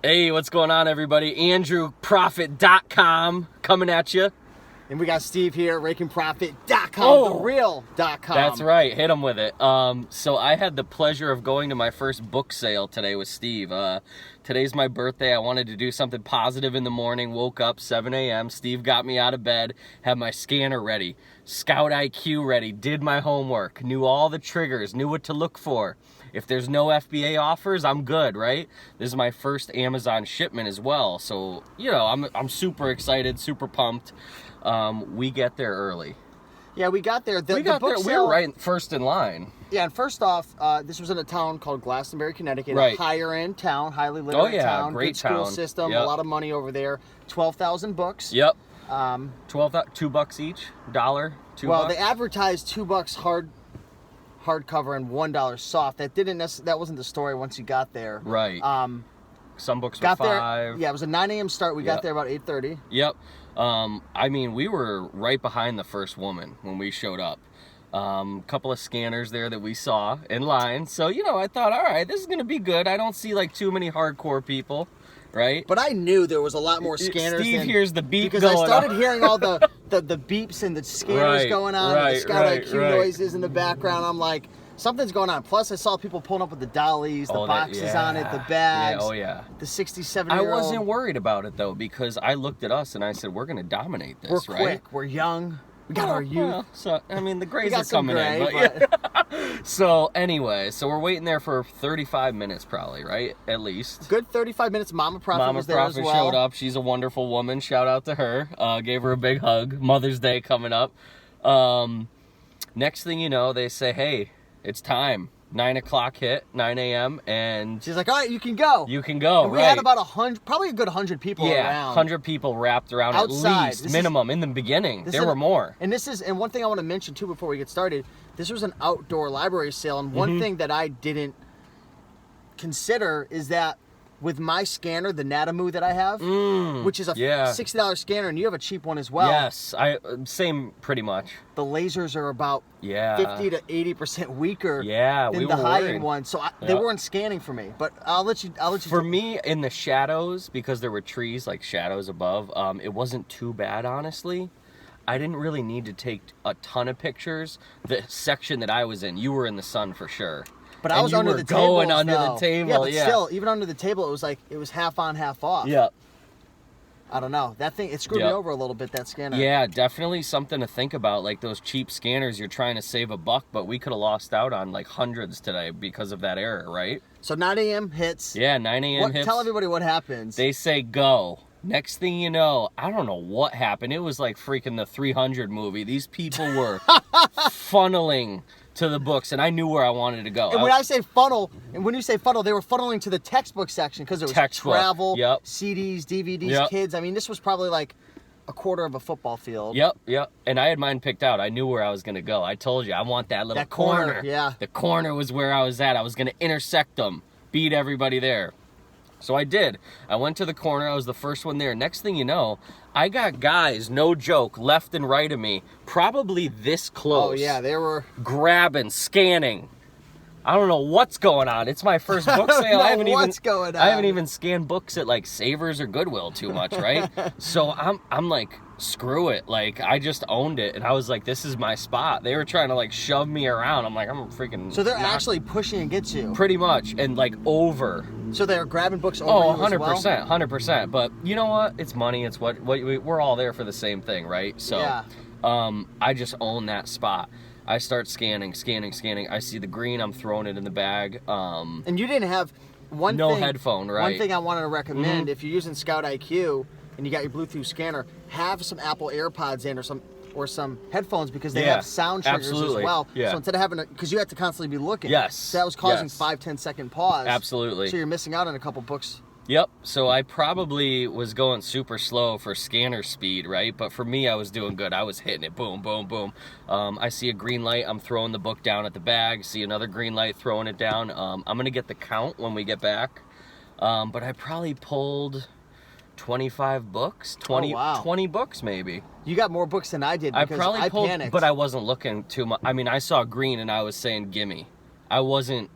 Hey, what's going on, everybody? AndrewProfit.com coming at you. And we got Steve here, RakingProfit.com, thereal.com. That's right. Hit him with it. So I had the pleasure of going to my first book sale today with Steve. Today's my birthday. I wanted to do something positive in the morning. Woke up 7 a.m. Steve got me out of bed, had my scanner ready, Scout IQ ready, did my homework, knew all the triggers, knew what to look for. If there's no FBA offers, I'm good, right? This is my first Amazon shipment as well. So, you know, I'm super excited, super pumped. We get there early. Yeah, we got there. We were right first in line. Yeah, and first off, this was in a town called Glastonbury, Connecticut. Right. A higher-end town, highly literate town. Great good school town. system, Yep. a lot of money over there. 12,000 books. Yep. $2 each, $2. Well, they advertised $2 hardcover and $1 soft. That wasn't the story once you got there. Right. Some books were got $5. there. Yeah, it was a 9 a.m. start. We got there about 8:30. Yep. I mean, we were right behind the first woman when we showed up. Couple of scanners there that we saw in line. So, you know, I thought, all right, this is going to be good. I don't see like too many hardcore people, right? But I knew there was a lot more scanners. Steve hears the beep because going I started on. hearing all the beeps and the scanners going on, and the Scout IQ noises in the background. I'm like, something's going on. Plus, I saw people pulling up with the dollies, the boxes on it, the bags. The 67-year-old. I wasn't worried about it, though, because I looked at us and I said, we're going to dominate this, We're right? quick. We're young. We got our youth. Well, so, I mean, the grays are some coming gray, in. But So, anyway, so we're waiting there for 35 minutes probably, right? At least. Good 35 minutes. Mama Prophet was there as well. showed up. She's a wonderful woman. Shout out to her. Gave her a big hug. Mother's Day coming up. Next thing you know, they say, hey, it's time. 9 o'clock hit, 9 a.m. and she's like, all right, you can go. You can go, and we had about 100, probably a good 100 people around. Yeah, 100 people wrapped around outside. At least, minimum. In the beginning, there were more. And one thing I want to mention, too, before we get started, this was an outdoor library sale, and one thing that I didn't consider is that with my scanner, the Natamu that I have, which is a $60 scanner, and you have a cheap one as well. Yes, same pretty much. The lasers are about 50 to 80% weaker than the high-end one, so they weren't scanning for me. But I'll let you. For me, in the shadows, because there were trees like shadows above, it wasn't too bad, honestly. I didn't really need to take a ton of pictures. The section that I was in, you were in the sun for sure. But I was under the table. Going under the table, yeah. But still, even under the table, it was half on, half off. Yeah. I don't know. That thing, it screwed me over a little bit, that scanner. Yeah, definitely something to think about. Like those cheap scanners, you're trying to save a buck, but we could have lost out on like hundreds today because of that error, right? So 9 a.m. hits. Yeah, 9 a.m. hits. Tell everybody what happens. They say go. Next thing you know, I don't know what happened. It was like freaking the 300 movie. These people were funneling to the books, and I knew where I wanted to go. And when you say funnel, they were funneling to the textbook section because it was travel, CDs, DVDs, kids. I mean, this was probably like a quarter of a football field. Yep. And I had mine picked out. I knew where I was going to go. I told you, I want that little corner. Yeah. The corner was where I was at. I was going to intersect them, beat everybody there. So I did. I went to the corner. I was the first one there. Next thing you know, I got guys, no joke, left and right of me, probably this close. Oh, yeah, they were grabbing, scanning. I don't know what's going on. It's my first book sale. I haven't even scanned books at like Savers or Goodwill too much, right? So I'm like, screw it. Like, I just owned it, and I was like, this is my spot. They were trying to like shove me around. I'm like, I'm freaking. So they're actually pushing against you. Pretty much, and like over. So they're grabbing books over you 100%, as well? 100%. But you know what? It's money. It's what we're all there for the same thing, right? So, I just own that spot. I start scanning. I see the green. I'm throwing it in the bag. And you didn't have no headphone, right? One thing I wanted to recommend, if you're using Scout IQ and you got your Bluetooth scanner, have some Apple AirPods in or some headphones, because they have sound triggers as well. Yeah. So instead of having because you have to constantly be looking. Yes. So that was causing 5-10 second pause. Absolutely. So you're missing out on a couple books. Yep. So I probably was going super slow for scanner speed, right? But for me, I was doing good. I was hitting it. Boom, boom, boom. I see a green light. I'm throwing the book down at the bag. See another green light, throwing it down. I'm going to get the count when we get back. But I probably pulled 25 books, 20 books maybe. You got more books than I did because I panicked. But I wasn't looking too much. I mean, I saw green and I was saying, gimme. I wasn't,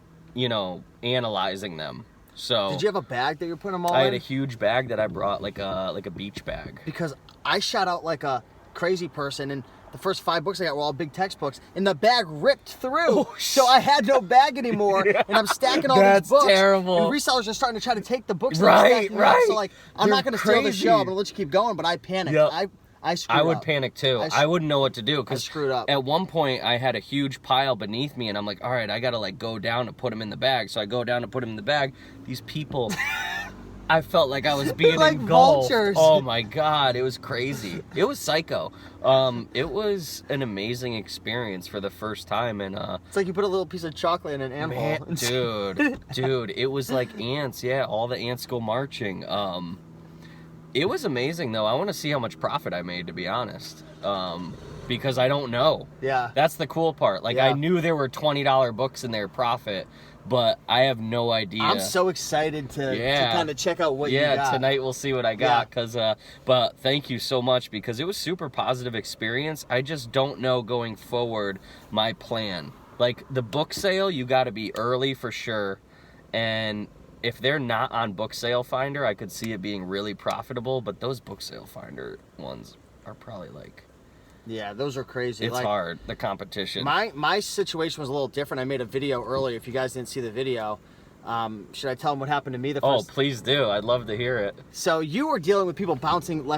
analyzing them. So did you have a bag that you're putting them all I in? had a huge bag that I brought, like a beach bag. Because I shot out like a crazy person, and the first 5 books I got were all big textbooks, and the bag ripped through. So I had no bag anymore, and I'm stacking all these books. Terrible. And resellers are starting to try to take the books. Right. So like, I'm not going to steal the show. I'm going to let you keep going, but I panicked. Yep. I screwed up. I would panic too. I wouldn't know what to do because screwed up. At one point I had a huge pile beneath me, and I'm like, all right, I gotta like go down to put them in the bag. So I go down to put them in the bag. These people, I felt like I was being like engulfed. vultures. Oh my god, it was crazy. It was psycho. It was an amazing experience for the first time, and it's like you put a little piece of chocolate in an ant hole. dude, it was like ants. Yeah, all the ants go marching. It was amazing, though. I want to see how much profit I made, to be honest, because I don't know. Yeah. That's the cool part. Like, I knew there were $20 books in their profit, but I have no idea. I'm so excited to kind of check out what you got. Yeah, tonight we'll see what I got. But thank you so much, because it was super positive experience. I just don't know going forward my plan. Like, the book sale, you got to be early for sure, and if they're not on Book Sale Finder, I could see it being really profitable, but those Book Sale Finder ones are probably like... Yeah, those are crazy. It's like, hard, the competition. My situation was a little different. I made a video earlier. If you guys didn't see the video, should I tell them what happened to me the first... Oh, please do. I'd love to hear it. So you were dealing with people bouncing left